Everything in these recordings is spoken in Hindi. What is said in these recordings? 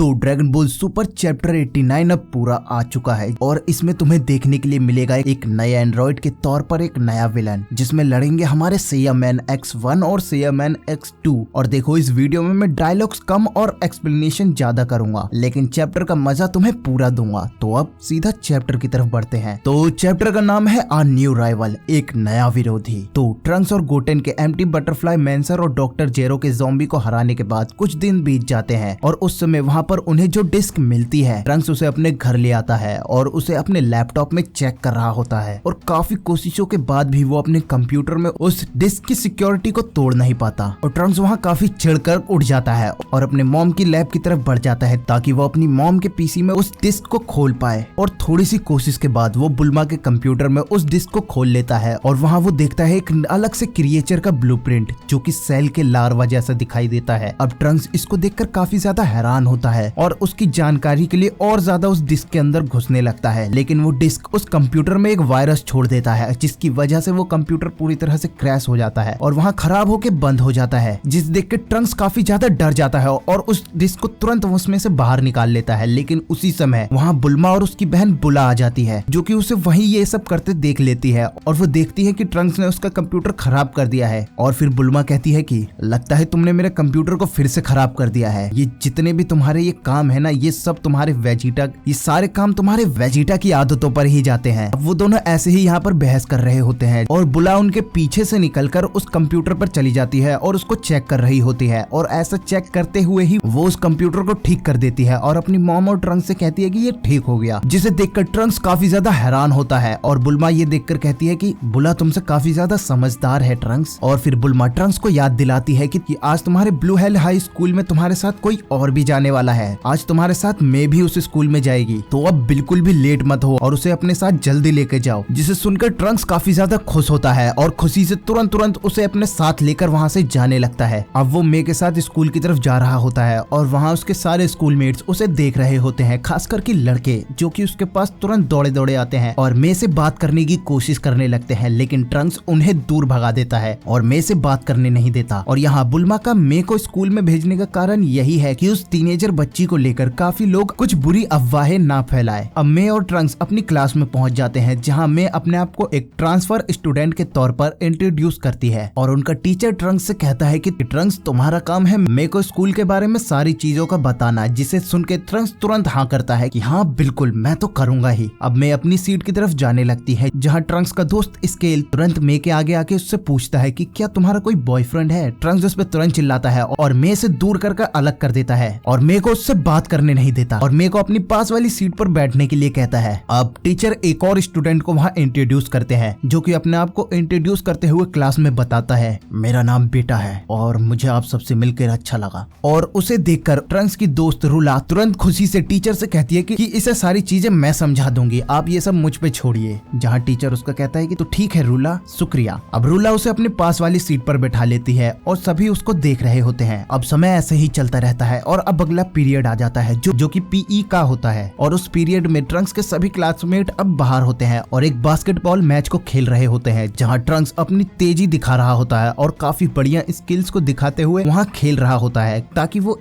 तो ड्रैगन बॉल सुपर चैप्टर 89 अब पूरा आ चुका है और इसमें तुम्हें देखने के लिए मिलेगा एक नया एंड्रॉइड के तौर पर एक नया विलन, जिसमें लड़ेंगे हमारे सैयामैन X1 और सैयामैन X2। और देखो, इस वीडियो में मैं डायलॉग्स कम और एक्सप्लेनेशन ज्यादा करूंगा, लेकिन चैप्टर का मजा तुम्हें पूरा दूंगा। तो अब सीधा चैप्टर की तरफ बढ़ते हैं। तो चैप्टर का नाम है आ न्यू राइवल, एक नया विरोधी। तो ट्रंक्स और गोटेन के एम्प्टी बटरफ्लाई मैंसर और डॉक्टर जेरो के ज़ॉम्बी को हराने के बाद कुछ दिन बीत जाते हैं और उस समय वहाँ पर उन्हें जो डिस्क मिलती है, ट्रंक्स उसे अपने घर ले आता है और उसे अपने लैपटॉप में चेक कर रहा होता है। और काफी कोशिशों के बाद भी वो अपने कंप्यूटर में उस डिस्क की सिक्योरिटी को तोड़ नहीं पाता और ट्रंक्स वहाँ काफी चिढ़कर उठ जाता है और अपने मॉम की लैब की तरफ बढ़ जाता है ताकि वो अपनी मॉम के पीसी में उस डिस्क को खोल पाए। और थोड़ी सी कोशिश के बाद वो बुल्मा के कंप्यूटर में उस डिस्क को खोल लेता है और वहाँ वो देखता है एक अलग से क्रिएचर का ब्लूप्रिंट जो कि सेल के लार्वा जैसा दिखाई देता है। अब ट्रंक्स इसको देखकर काफी ज्यादा हैरान होता है और उसकी जानकारी के लिए और ज्यादा उस डिस्क के अंदर घुसने लगता है, लेकिन वो डिस्क उस कंप्यूटर में एक वायरस छोड़ देता है जिसकी वजह से वो कंप्यूटर पूरी तरह से क्रैश हो जाता है और वहाँ खराब होके बंद हो जाता है, जिस देख के ट्रंक्स काफी ज्यादा डर जाता है और उस डिस्क को तुरंत उसमें से बाहर निकाल लेता है। लेकिन उसी समय वहाँ बुल्मा और उसकी बहन बुला आ जाती है जो कि उसे वही ये सब करते देख लेती है और वो देखती है कि ट्रंक्स ने उसका कंप्यूटर खराब कर दिया है। और फिर बुल्मा कहती है कि लगता है तुमने मेरे कंप्यूटर को फिर से खराब कर दिया है, ये जितने भी तुम्हारे ये काम है ना, ये सब तुम्हारे वेजिटा, ये सारे काम तुम्हारे वेजिटा की आदतों पर ही जाते हैं। अब वो दोनों ऐसे ही यहाँ पर बहस कर रहे होते हैं और बुला उनके पीछे से निकलकर उस कंप्यूटर पर चली जाती है और उसको चेक कर रही होती है और ऐसा चेक करते हुए ही वो उस कंप्यूटर को ठीक कर देती है और अपनी मॉम और ट्रंक्स से कहती है कि ये ठीक हो गया, जिसे देखकर ट्रंक्स काफी ज्यादा हैरान होता है और बुल्मा ये देखकर कहती है कि बुला तुमसे काफी ज्यादा समझदार है ट्रंक्स। और फिर बुल्मा ट्रंक्स को याद दिलाती है कि आज तुम्हारे ब्लू हेल हाई स्कूल में तुम्हारे साथ कोई और भी जाने वाला है, आज तुम्हारे साथ मैं भी उस स्कूल में जाएगी, तो अब बिल्कुल भी लेट मत हो और उसे अपने साथ जल्दी लेके जाओ। जिसे सुनकर ट्रंक्स काफी ज्यादा खुश होता है और खुशी से तुरंत उसे अपने साथ लेकर वहाँ से जाने लगता है। अब वो मे के साथ स्कूल की तरफ जा रहा होता है और वहाँ उसके सारे स्कूलमेट्स उसे देख रहे होते हैं, खासकर कि लड़के जो कि उसके पास तुरंत दौड़े आते हैं और मे से बात करने की कोशिश करने लगते हैं, लेकिन ट्रंक्स उन्हें दूर भगा देता है और मे से बात करने नहीं देता। और यहाँ बुल्मा का मे को स्कूल में भेजने का कारण यही है कि उस टीनेजर बच्ची को लेकर काफी लोग कुछ बुरी अफवाहें ना फैलाए। अब मे और ट्रंक्स अपनी क्लास में पहुंच जाते हैं जहां मे अपने आप को एक ट्रांसफर स्टूडेंट के तौर पर इंट्रोड्यूस करती है और उनका टीचर ट्रंक्स से कहता है कि ट्रंक्स तुम्हारा काम है मे को स्कूल के बारे में सारी चीजों का बताना, जिसे सुन के ट्रंक्स तुरंत हाँ करता है कि हाँ बिल्कुल मैं तो करूंगा ही। अब मे अपनी सीट की तरफ जाने लगती है जहाँ ट्रंक्स का दोस्त स्केल तुरंत मे के आगे आके उससे पूछता है कि क्या तुम्हारा कोई बॉयफ्रेंड है। ट्रंक्स उस पर तुरंत चिल्लाता है और मे से दूर कर अलग कर देता है और मे को उससे बात करने नहीं देता और मे को अपनी पास वाली सीट पर बैठने के लिए कहता है। अब टीचर एक और स्टूडेंट को वहाँ इंट्रोड्यूस करते हैं जो कि अपने आप को इंट्रोड्यूस करते हुए क्लास में बताता है, मेरा नाम बेटा है और मुझे आप सबसे मिलकर अच्छा लगा। और उसे देखकर ट्रंक्स की दोस्त रूला तुरंत खुशी से टीचर से कहती है कि इसे सारी चीजें मैं समझा दूंगी, आप ये सब मुझ पे छोड़िए। जहाँ टीचर उसका कहता है कि तो ठीक है रूला, शुक्रिया। अब रूला उसे अपने पास वाली सीट पर बैठा लेती है और सभी उसको देख रहे होते हैं। अब समय ऐसे ही चलता रहता है और अब अगला पीरियड आ जाता है जो कि पीई का होता है और उस पीरियड में ट्रंक्स के सभी क्लासमेट अब बाहर होते हैं और एक बास्केटबॉल मैच को खेल रहे होते हैं जहां ट्रंक्स अपनी तेजी दिखा रहा होता है और काफी बढ़िया स्किल्स को दिखाते हुए वहां खेल रहा होता है ताकि वो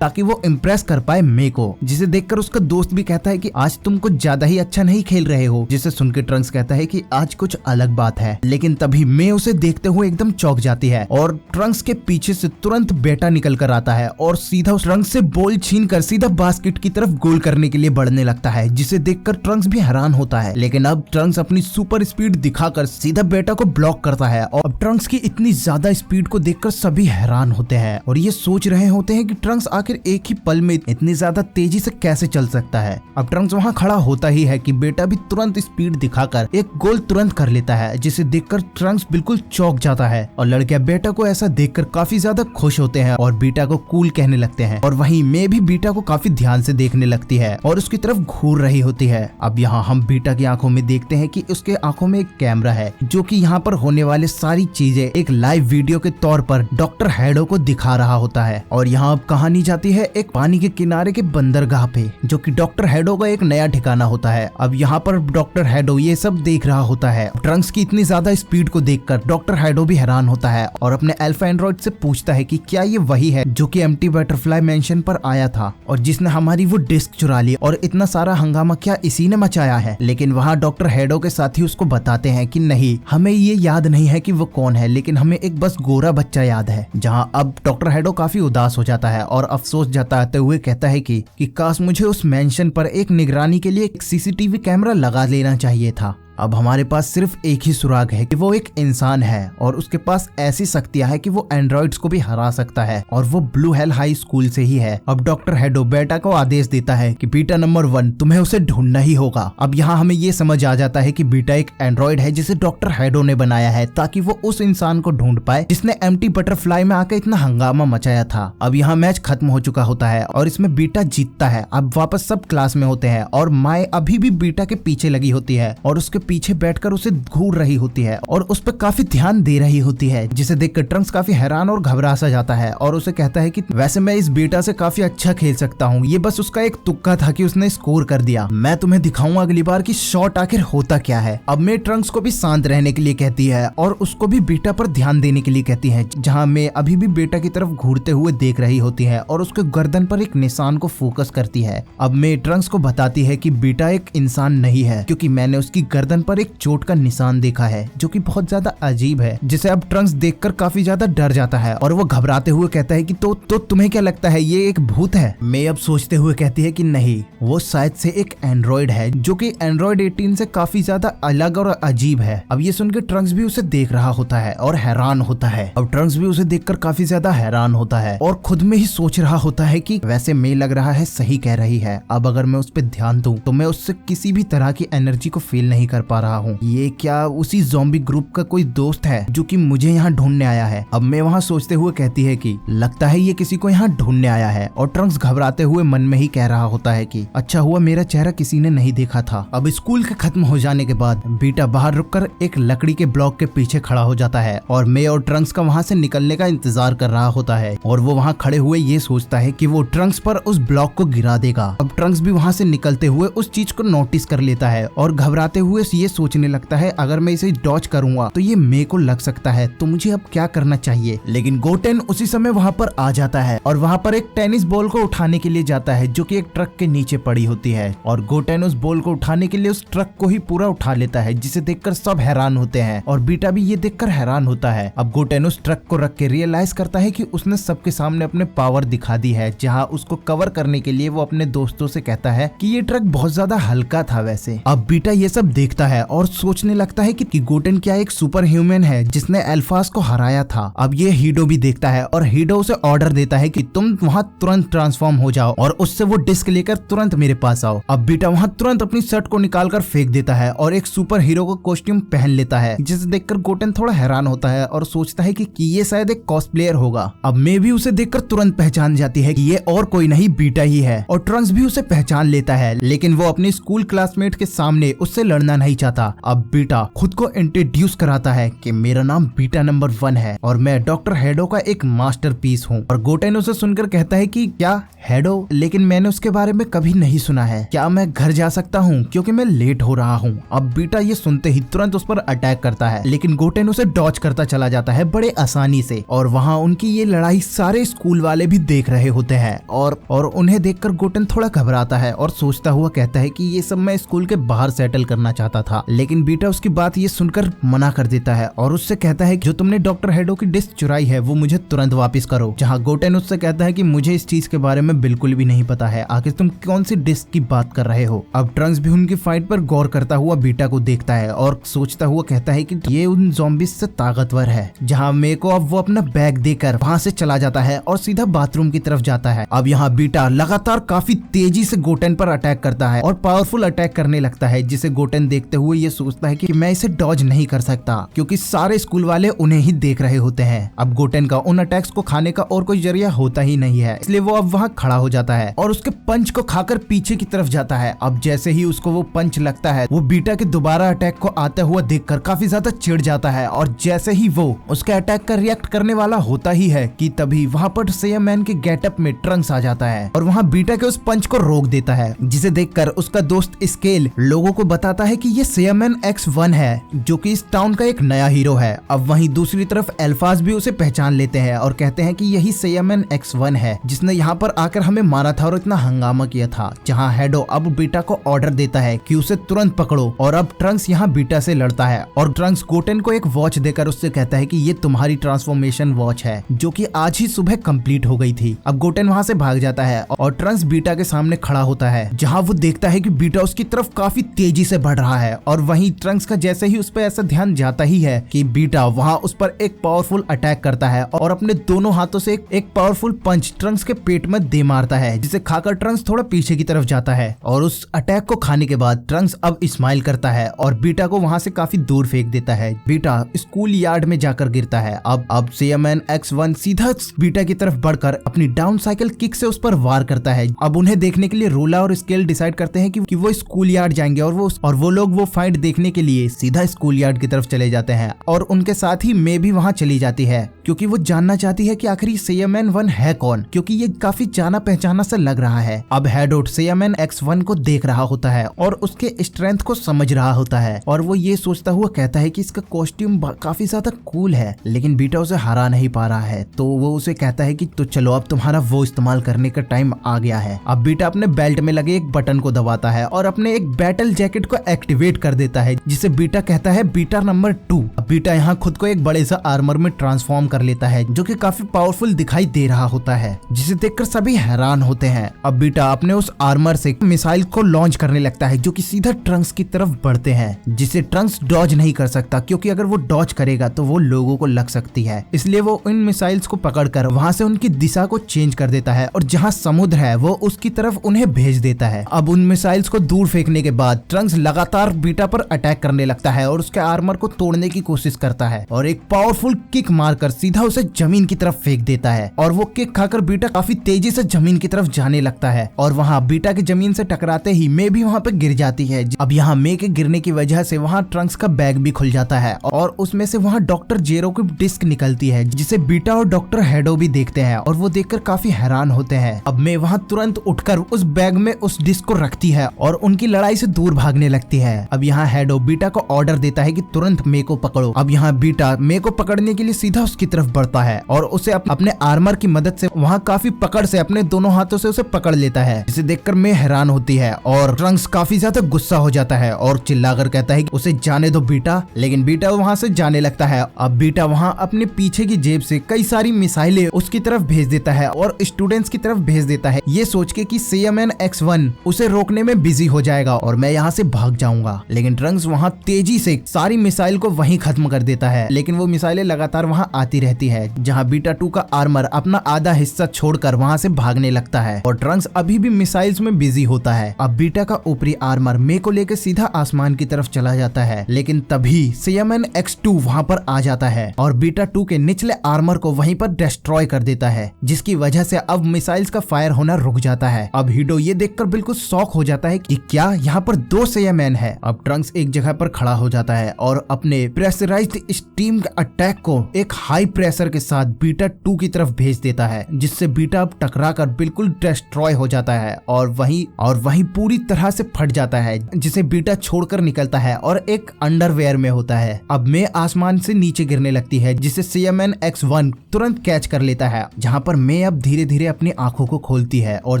इम्प्रेस कर पाए मे को, जिसे देखकर उसका दोस्त भी कहता है कि आज तुम कुछ ज्यादा ही अच्छा नहीं खेल रहे हो। जिसे सुनकर ट्रंक्स कहता है कि आज कुछ अलग बात है, लेकिन तभी मे उसे देखते हुए एकदम चौंक जाती है और ट्रंक्स के पीछे से तुरंत बेटा निकल कर आता है और सीधा उस ट्रंक्स से बॉल छीन कर सीधा बास्केट की तरफ गोल करने के लिए बढ़ने लगता है, जिसे देखकर ट्रंक्स भी हैरान होता है। लेकिन अब ट्रंक्स अपनी सुपर स्पीड दिखाकर सीधा बेटा को ब्लॉक करता है और अब ट्रंक्स की इतनी ज्यादा स्पीड को देखकर सभी हैरान होते हैं और ये सोच रहे होते हैं कि ट्रंक्स आखिर एक ही पल में इतनी ज्यादा तेजी से कैसे चल सकता है। अब ट्रंक्स वहाँ खड़ा होता ही है कि बेटा भी तुरंत स्पीड दिखाकर एक गोल तुरंत कर लेता है, जिसे देखकर ट्रंक्स बिल्कुल चौंक जाता है और लड़कियां बेटा को ऐसा देखकर काफी ज्यादा खुश होते हैं और बेटा को कूल कहने लगते हैं। और वहीं मे भी बीटा को काफी ध्यान से देखने लगती है और उसकी तरफ घूर रही होती है। अब यहाँ हम बीटा की आंखों में देखते हैं कि उसके आंखों में एक कैमरा है जो कि यहाँ पर होने वाले सारी चीजें एक लाइव वीडियो के तौर पर डॉक्टर हैडो को दिखा रहा होता है। और यहाँ अब कहानी जाती है एक पानी के किनारे के बंदरगाह पे जो कि डॉक्टर हैडो का एक नया ठिकाना होता है। अब यहाँ पर डॉक्टर हैडो ये सब देख रहा होता है। ट्रंक्स की इतनी ज्यादा स्पीड को देखकर डॉक्टर हैडो भी हैरान होता है और अपने अल्फा एंड्रॉइड से पूछता है कि क्या ये वही है जो कि एम्प्टी बटरफ्लाई मेंशन पर आया था। था और जिसने हमारी वो डिस्क चुरा ली, और इतना सारा हंगामा क्या इसी ने मचाया है। लेकिन वहाँ डॉक्टर हेडो के साथी उसको बताते हैं कि नहीं, हमें ये याद नहीं है कि वो कौन है, लेकिन हमें एक बस गोरा बच्चा याद है। जहाँ अब डॉक्टर हेडो काफी उदास हो जाता है और अफसोस जताते हुए कहता है कि काश मुझे उस मेंशन पर एक निगरानी के लिए एक सीसीटीवी कैमरा लगा लेना चाहिए था। अब हमारे पास सिर्फ एक ही सुराग है कि वो एक इंसान है और उसके पास ऐसी शक्तियां है कि वो एंड्रॉइड्स को भी हरा सकता है, और वो ब्लू हेल हाई स्कूल से ही है। अब डॉक्टर हेडो बेटा को आदेश देता है कि बीटा नंबर 1 तुम्हें उसे ढूंढना ही होगा। अब यहाँ हमें ये समझ आ जाता है कि बीटा एक एंड्रॉइड है जिसे डॉक्टर हेडो ने बनाया है ताकि वो उस इंसान को ढूंढ पाए जिसने एम्प्टी बटरफ्लाई में आकर इतना हंगामा मचाया था। अब यहाँ मैच खत्म हो चुका होता है और इसमें बीटा जीतता है। अब वापस सब क्लास में होते हैं और माए अभी भी बीटा के पीछे लगी होती है और उसके पीछे बैठकर उसे घूर रही होती है और उस पर काफी ध्यान दे रही होती है, जिसे देखकर ट्रंक्स काफी हैरान और घबरा सा जाता है और उसे कहता है कि वैसे मैं इस बीटा से काफी अच्छा खेल सकता हूँ, ये बस उसका एक तुक्का था कि उसने स्कोर कर दिया। मैं तुम्हें दिखाऊंगा अगली बार कि शॉट आखिर होता क्या है। अब मैं ट्रंक्स को भी शांत रहने के लिए कहती है और उसको भी बीटा पर ध्यान देने के लिए कहती है, जहाँ मैं अभी भी बेटा की तरफ घूरते हुए देख रही होती है और उसके गर्दन पर एक निशान को फोकस करती है। अब मैं ट्रंक्स को बताती है कि बीटा एक इंसान नहीं है, क्योंकि मैंने उसकी गर्दन पर एक चोट का निशान देखा है जो कि बहुत ज्यादा अजीब है, जिसे अब ट्रंक्स देखकर काफी ज्यादा डर जाता है और वो घबराते हुए कहता है कि तो तुम्हें क्या लगता है ये एक भूत है? मैं अब सोचते हुए कहती है कि नहीं, वो शायद से एक एंड्रॉइड है जो कि एंड्रॉइड 18 से काफी ज्यादा अलग और अजीब है। अब ये सुनकर ट्रंक्स भी उसे देख रहा होता है और हैरान होता है। अब ट्रंक्स भी उसे देखकर काफी ज्यादा हैरान होता है और खुद में ही सोच रहा होता है कि वैसे मैं लग रहा है सही कह रही है, अब अगर मैं उस पर ध्यान दूं तो मैं उससे किसी भी तरह की एनर्जी को फील नहीं कर पा रहा हूँ। ये क्या उसी ज़ॉम्बी ग्रुप का कोई दोस्त है जो कि मुझे यहाँ ढूंढने आया है? अब मैं वहाँ सोचते हुए कहती है कि लगता है ये किसी को यहाँ ढूंढने आया है, और ट्रंक्स घबराते हुए मन में ही कह रहा होता है कि अच्छा हुआ मेरा चेहरा किसी ने नहीं देखा था। अब स्कूल के खत्म हो जाने के बाद बीटा बाहर रुककर एक लकड़ी के ब्लॉक के पीछे खड़ा हो जाता है और मैं और ट्रंक्स का वहाँ से निकलने का इंतजार कर रहा होता है, और वो वहाँ खड़े हुए ये सोचता है कि वो ट्रंक्स पर उस ब्लॉक को गिरा देगा। अब ट्रंक्स भी वहाँ से निकलते हुए उस चीज को नोटिस कर लेता है और घबराते हुए ये सोचने लगता है अगर मैं इसे डॉज करूंगा तो ये मेरे को लग सकता है, तो मुझे अब क्या करना चाहिए। लेकिन गोटेन उसी समय वहाँ पर आ जाता है और वहाँ पर एक टेनिस बॉल को उठाने के लिए जाता है जो कि एक ट्रक के नीचे पड़ी होती है, और गोटेन उस बॉल को उठाने के लिए उस ट्रक को ही पूरा उठा लेता है, जिसे देखकर सब हैरान होते हैं और बीटा भी ये देखकर हैरान होता है। अब गोटेन उस ट्रक को रख के रियलाइज करता है कि उसने सबके सामने अपने पावर दिखा दी है, जहाँ उसको कवर करने के लिए वो अपने दोस्तों से कहता है कि ये ट्रक बहुत ज्यादा हल्का था वैसे। अब बीटा ये सब देखता है और सोचने लगता है कि गोटेन क्या एक सुपर ह्यूमन है जिसने एल्फास को हराया था। अब ये हीडो भी देखता है और हीडो उसे ऑर्डर देता है कि तुम वहाँ तुरंत ट्रांसफॉर्म हो जाओ और उससे वो डिस्क लेकर तुरंत मेरे पास आओ। अब बीटा वहाँ तुरंत अपनी शर्ट को निकालकर फेंक देता है और एक सुपर हीरो का कॉस्ट्यूम पहन लेता है, जिसे देखकर गोटेन थोड़ा हैरान होता है और सोचता है कि ये शायद एक कॉस्प्लेयर होगा। अब मैं भी उसे देखकर तुरंत पहचान जाती है कि ये और कोई नहीं बीटा ही है, और ट्रंक्स भी उसे पहचान लेता है, लेकिन वो अपने स्कूल क्लासमेट के सामने उससे लड़ना नहीं चाहता। अब बीटा खुद को इंट्रोड्यूस कराता है कि मेरा नाम बीटा नंबर 1 है और मैं डॉक्टर हेडो का एक मास्टरपीस हूँ। और गोटेन उसे सुनकर कहता है कि क्या हेडो, लेकिन मैंने उसके बारे में कभी नहीं सुना है, क्या मैं घर जा सकता हूँ क्योंकि मैं लेट हो रहा हूँ। अब बीटा ये सुनते ही तुरंत उस पर अटैक करता है, लेकिन गोटेन उसे डॉज करता चला जाता है बड़े आसानी से, और वहाँ उनकी ये लड़ाई सारे स्कूल वाले भी देख रहे होते हैं और उन्हें देखकर गोटेन थोड़ा घबराता है और सोचता हुआ कहता है कि ये सब मैं स्कूल के बाहर सेटल करना चाहता था। लेकिन बीटा उसकी बात ये सुनकर मना कर देता है और उससे कहता है कि जो तुमने डॉक्टर हेडो की डिस्क चुराई है वो मुझे तुरंत वापस करो। जहाँ गोटेन उससे कहता है कि मुझे इस चीज के बारे में बिल्कुल भी नहीं पता है, आखिर तुम कौन सी डिस्क की बात कर रहे हो। अब ट्रंक्स भी उनकी फाइट पर गौर करता हुआ बीटा को देखता है और सोचता हुआ कहता है कि ये उन ज़ॉम्बीज़ से ताकतवर है। जहाँ मेरे को अब वो अपना बैग देकर वहाँ से चला जाता है और सीधा बाथरूम की तरफ जाता है। अब यहाँ बीटा लगातार काफी तेजी से गोटेन पर अटैक करता है और पावरफुल अटैक करने लगता है, जिसे गोटेन देखते हुए ये सोचता है कि मैं इसे डॉज नहीं कर सकता क्योंकि सारे स्कूल वाले उन्हें ही देख रहे होते हैं। अब गोटेन का उन अटैक्स को खाने का और कोई जरिया होता ही नहीं है, इसलिए वो अब वहाँ खड़ा हो जाता है और उसके पंच को खाकर पीछे की तरफ जाता है। अब जैसे ही उसको वो पंच लगता है, वो बीटा के दोबारा अटैक को आता हुआ देखकर काफी ज्यादा चिढ़ जाता है, और जैसे ही वो उसके अटैक का रिएक्ट करने वाला होता ही है कि तभी वहाँ पर सेम मैन के गेटअप में ट्रंक्स आ जाता है और वहाँ बीटा के उस पंच को रोक देता है, जिसे देखकर उसका दोस्त स्केल लोगों को बताता है कि ये ये सेयामैन X1 है जो कि इस टाउन का एक नया हीरो है। अब वहीं दूसरी तरफ एल्फाज भी उसे पहचान लेते हैं और कहते हैं कि यही सेयामैन X1 है जिसने यहाँ पर आकर हमें मारा था और इतना हंगामा किया था। जहाँ हेडो अब बीटा को ऑर्डर देता है कि उसे तुरंत पकड़ो और अब ट्रंक्स यहाँ बीटा से लड़ता है और ट्रंक्स गोटेन को एक वॉच देकर उससे कहता है कि ये तुम्हारी ट्रांसफॉर्मेशन वॉच है जो कि आज ही सुबह कंप्लीट हो गई थी। अब गोटेन वहाँ से भाग जाता है और ट्रंक्स बीटा के सामने खड़ा होता है जहाँ वो देखता है कि बीटा उसकी तरफ काफी तेजी से बढ़ रहा है और वहीं ट्रंक्स का जैसे ही उस पर ऐसा ध्यान जाता ही है कि बीटा वहाँ उस पर एक पावरफुल अटैक करता है और अपने दोनों हाथों से एक पावरफुल पंच ट्रंक्स के पेट में दे मारता है जिसे खाकर ट्रंक्स थोड़ा पीछे की तरफ जाता है और उस अटैक को खाने के बाद ट्रंक्स अब स्माइल करता है और बीटा को वहाँ से काफी दूर फेंक देता है। बीटा स्कूल यार्ड में जाकर गिरता है। अब सेयामैन X1 सीधा बीटा की तरफ बढ़कर अपनी डाउन साइकिल किक से उस पर वार करता है। अब उन्हें देखने के लिए रोला और स्केल डिसाइड करते हैं कि वो स्कूल यार्ड जाएंगे और वो लोग वो फाइट देखने के लिए सीधा स्कूल यार्ड की तरफ चले जाते हैं और उनके साथ ही मे भी वहाँ चली जाती है क्योंकि वो जानना चाहती है कि आखिर सेयामैन 1 है कौन, क्योंकि ये काफी जाना पहचाना सा लग रहा है। अब हेडो सेयामैन X1 को देख रहा होता है और उसके स्ट्रेंथ को समझ रहा होता है और वो ये सोचता हुआ कहता है कि इसका कॉस्ट्यूम काफी ज्यादा कूल है, लेकिन बीटा उसे हरा नहीं पा रहा है। तो वो उसे कहता है कि तो चलो अब तुम्हारा वो इस्तेमाल करने का टाइम आ गया है। अब बीटा अपने बेल्ट में लगे एक बटन को दबाता है और अपने एक बैटल जैकेट को एक्टिवेट कर देता है जिसे बीटा कहता है बीटा नंबर 2। बीटा यहाँ खुद को एक बड़े सा आर्मर में ट्रांसफॉर्म कर लेता है जो कि काफी पावरफुल दिखाई दे रहा होता है जिसे देखकर सभी हैरान होते हैं। अब बीटा अपने उस आर्मर से मिसाइल को लॉन्च करने लगता है जो कि सीधा ट्रंक्स की तरफ बढ़ते हैं जिसे ट्रंक्स डॉज नहीं कर सकता क्योंकि अगर वो डॉज करेगा तो वो लोगों को लग सकती है। इसलिए वो इन मिसाइल्स को पकड़कर वहां से उनकी दिशा को चेंज कर देता है और जहां समुद्र है वो उसकी तरफ उन्हें भेज देता है। अब उन मिसाइल्स को दूर फेंकने के बाद ट्रंक्स लगातार बीटा पर अटैक करने लगता है और उसके आर्मर को तोड़ने की कोशिश करता है और एक पावरफुल किक मारकर सीधा उसे जमीन की तरफ फेंक देता है और वो किक खाकर बीटा काफी तेजी से जमीन की तरफ जाने लगता है और वहाँ बीटा की जमीन से टकराते ही मे भी वहाँ पे गिर जाती है। अब यहाँ मे के गिरने की वजह से वहाँ ट्रंक्स का बैग भी खुल जाता है और उसमें से वहाँ डॉक्टर जेरो की डिस्क निकलती है जिसे बीटा और डॉक्टर हेडो भी देखते हैं और वो देखकर काफी हैरान होते हैं। अब मे वहाँ तुरंत उठकर उस बैग में उस डिस्क को रखती है और उनकी लड़ाई से दूर भागने लगती है। अब यहाँ हेडो बीटा को ऑर्डर देता है कि तुरंत मे को पकड़ो। अब यहाँ बीटा मे को पकड़ने के लिए सीधा उसकी तरफ बढ़ता है और उसे अपने आर्मर की मदद से वहाँ काफी पकड़ से अपने दोनों हाथों से उसे पकड़ लेता है जिसे देखकर मे हैरान होती है और ट्रंक्स काफी ज्यादा गुस्सा हो जाता है और चिल्लाकर कहता है कि उसे जाने दो बीटा, लेकिन बीटा वहाँ से जाने लगता है। अब बीटा वहाँ अपने पीछे की जेब से कई सारी मिसाइलें उसकी तरफ भेज देता है और स्टूडेंट्स की तरफ भेज देता है ये सोच के कि सेयामैन X1 उसे रोकने में बिजी हो जाएगा और मैं यहाँ से भाग जाऊंगा। लेकिन ट्रंक्स वहाँ तेजी से सारी मिसाइल को वहीं खत्म कर देता है, लेकिन वो मिसाइलें लगातार वहाँ आती रहती है जहाँ बीटा 2 का आर्मर अपना आधा हिस्सा छोड़कर वहाँ से भागने लगता है और ट्रंक्स अभी भी मिसाइल्स में बिजी होता है। अब बीटा का ऊपरी आर्मर मे को लेकर सीधा आसमान की तरफ चला जाता है, लेकिन तभी सेयामैन X2 वहाँ पर आ जाता है और बीटा 2 के निचले आर्मर को वहीं पर डिस्ट्रॉय कर देता है जिसकी वजह से अब मिसाइल्स का फायर होना रुक जाता है। अब हीडो ये देखकर बिल्कुल शॉक हो जाता है कि क्या यहाँ पर 2 सेयामैन है। अब ट्रंक्स एक जगह पर खड़ा हो जाता है और अपने प्रेशराइज्ड स्टीम अटैक को एक हाई प्रेशर के साथ बीटा 2 की तरफ भेज देता है जिससे बीटा अब टकराकर बिल्कुल डिस्ट्रॉय हो जाता है और वहीं पूरी तरह से फट जाता है जिसे बीटा छोड़कर निकलता है और एक अंडरवेयर में होता है। अब मे आसमान से नीचे गिरने लगती है जिसे सेयामैन X1 तुरंत कैच कर लेता है, जहां पर मे अब धीरे धीरे अपनी आंखों को खोलती है और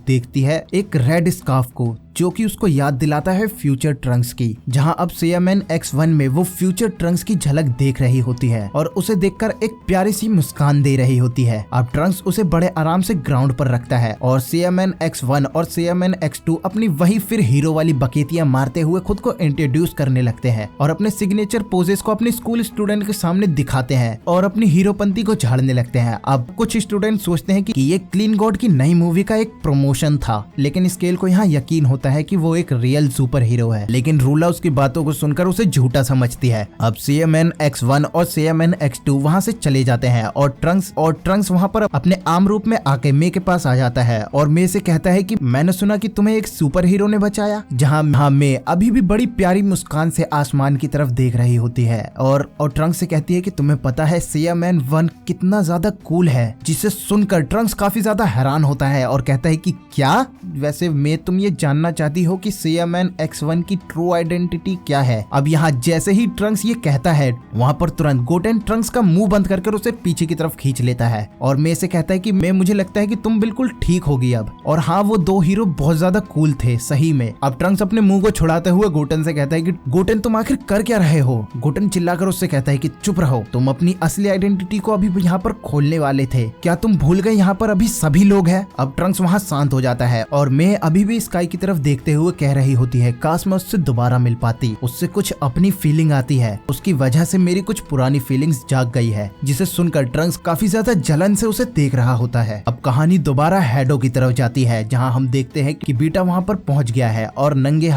देखती है एक रेड स्कार्फ को जो कि उसको याद दिलाता है फ्यूचर ट्रंक्स की, जहां अब सेयामैन X1 में वो फ्यूचर ट्रंक्स की झलक देख रही होती है और उसे देखकर एक प्यारी सी मुस्कान दे रही होती है। अब ट्रंक्स उसे बड़े आराम से ग्राउंड पर रखता है और सेयामैन X1 और सेयामैन X2 अपनी वही फिर हीरो वाली बकेतियां मारते हुए खुद को इंट्रोड्यूस करने लगते हैं और अपने सिग्नेचर पोजेस को अपने स्कूल स्टूडेंट के सामने दिखाते हैं और अपनी हीरोपंती को झाड़ने लगते हैं। अब कुछ स्टूडेंट सोचते हैं कि ये क्लीन गॉड की नई मूवी का एक प्रमोशन था, लेकिन स्केल को यहाँ यकीन होता है कि वो एक रियल सुपर हीरो है, लेकिन रूला उसकी बातों को सुनकर उसे झूठा समझती है। अब सेयामैन X1 और सेयामैन X2 वहाँ से चले जाते हैं और ट्रंक्स वहाँ पर अपने आम रूप में आके मे के पास आ जाता है और मे से कहता है कि मैंने सुना कि तुम्हें एक सुपर हीरो ने बचाया, जहाँ मे अभी भी बड़ी प्यारी मुस्कान से आसमान की तरफ देख रही होती है और ट्रंक्स से कहती है कि तुम्हें पता है सेयामैन 1 कितना ज्यादा कूल है, जिसे सुनकर ट्रंक्स काफी ज्यादा हैरान होता है और कहता है कि क्या, वैसे मे तुम ये जानना चाहती हो कि सैया मैन X1 की ट्रू आइडेंटिटी क्या है। अब यहाँ जैसे ही ट्रंक्स ये कहता है, वहाँ पर तुरंत गोटेन ट्रंक्स का मुंह बंद कर उसे पीछे की तरफ खींच लेता है और मे से कहता है कि मैं मुझे लगता है कि तुम बिल्कुल ठीक होगी अब। और हाँ, वो दो हीरो बहुत ज्यादा कूल थे सही में। अब ट्रंक्स अपने मुंह को छुड़ाते हुए गोटेन से कहता है कि गोटेन तुम आखिर कर क्या रहे हो। गोटेन चिल्लाकर उससे कहता है कि चुप रहो, तुम अपनी असली आइडेंटिटी को अभी यहाँ पर खोलने वाले थे, क्या तुम भूल गए यहाँ पर अभी सभी लोग हैं। अब ट्रंक्स वहाँ शांत हो जाता है और मैं अभी भी स्काई की तरफ देखते हुए कह रही होती है काश मैं उससे दोबारा मिल पाती, उससे कुछ अपनी फीलिंग आती है, उसकी वजह से मेरी कुछ पुरानी फीलिंग्स जाग गई है। जिसे सुनकर ट्रंक्स काफी ज्यादा जलन से उसे देख रहा होता है। अब कहानी दोबारा हैडो की तरफ जाती है जहाँ हम देखते हैं कि बीटा वहाँ पर पहुँच गया है और नंगे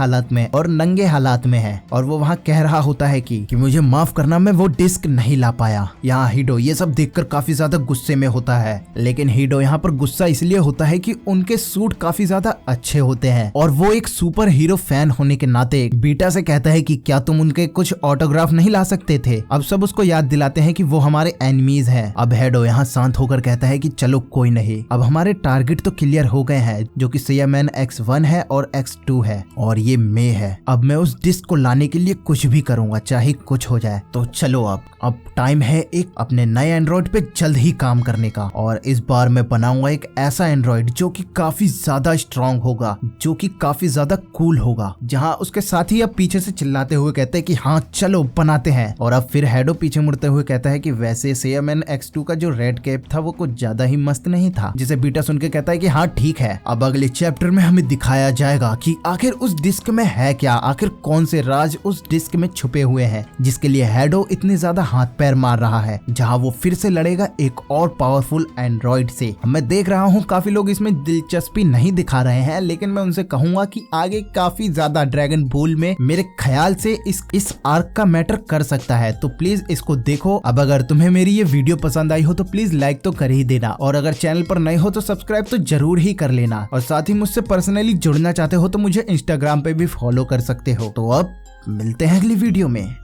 हालात में है और वो वहाँ कह रहा होता है कि मुझे माफ करना, मैं वो डिस्क नहीं ला पाया। यहाँ हीडो ये सब देखकर काफी ज्यादा गुस्से में होता है, लेकिन हीडो यहाँ पर गुस्सा इसलिए होता है कि उनके सूट काफी ज्यादा अच्छे होते हैं और वो एक सुपर हीरो फैन होने के नाते बीटा से कहता है कि क्या तुम उनके कुछ ऑटोग्राफ नहीं ला सकते थे। अब सब उसको याद दिलाते हैं कि वो हमारे एनिमीज हैं। अब हेडो यहाँ शांत होकर कहता है कि चलो कोई नहीं, अब हमारे टारगेट तो क्लियर हो गए हैं, जो कि सैया मैन X1 है और X2 है और ये मे है। अब मैं उस डिस्क को लाने के लिए कुछ भी करूंगा, चाहे कुछ हो जाए। तो चलो अब टाइम है एक अपने नए एंड्रॉइड पे जल्द ही काम करने का और इस बार मैं बनाऊंगा एक ऐसा एंड्रॉइड जो कि काफी ज्यादा स्ट्रांग होगा, जो कि काफी ज्यादा कूल होगा। जहाँ उसके साथी अब पीछे से चिल्लाते हुए कहते हैं कि हाँ चलो बनाते हैं। और अब फिर हेडो पीछे मुड़ते हुए कहता है कि वैसे सैया मैन X2 का जो रेड कैप था वो कुछ ज्यादा ही मस्त नहीं था। जिसे बीटा सुन के कहता है कि हाँ ठीक है, अब अगले चैप्टर में हमें दिखाया जाएगा कि आखिर उस डिस्क में है क्या, आखिर कौन से राज उस डिस्क में छुपे हुए हैं, जिसके लिए हेडो इतने ज्यादा हाथ पैर मार रहा है। जहाँ वो फिर से लड़ेगा एक और पावरफुल एंड्रॉइड से। मैं देख रहा हूँ काफी लोग इसमें दिलचस्पी नहीं दिखा रहे हैं, लेकिन मैं उनसे कहूंगा कि आगे काफी ज्यादा ड्रैगन बॉल में मेरे ख्याल से इस आर्क का मैटर कर सकता है। तो प्लीज इसको देखो। अब अगर तुम्हें मेरी ये वीडियो पसंद आई हो तो प्लीज लाइक तो कर ही देना और अगर चैनल पर नए हो तो सब्सक्राइब तो जरूर ही कर लेना और साथ ही मुझसे पर्सनली जुड़ना चाहते हो तो मुझे इंस्टाग्राम पे भी फॉलो कर सकते हो। तो अब मिलते हैं अगली वीडियो में।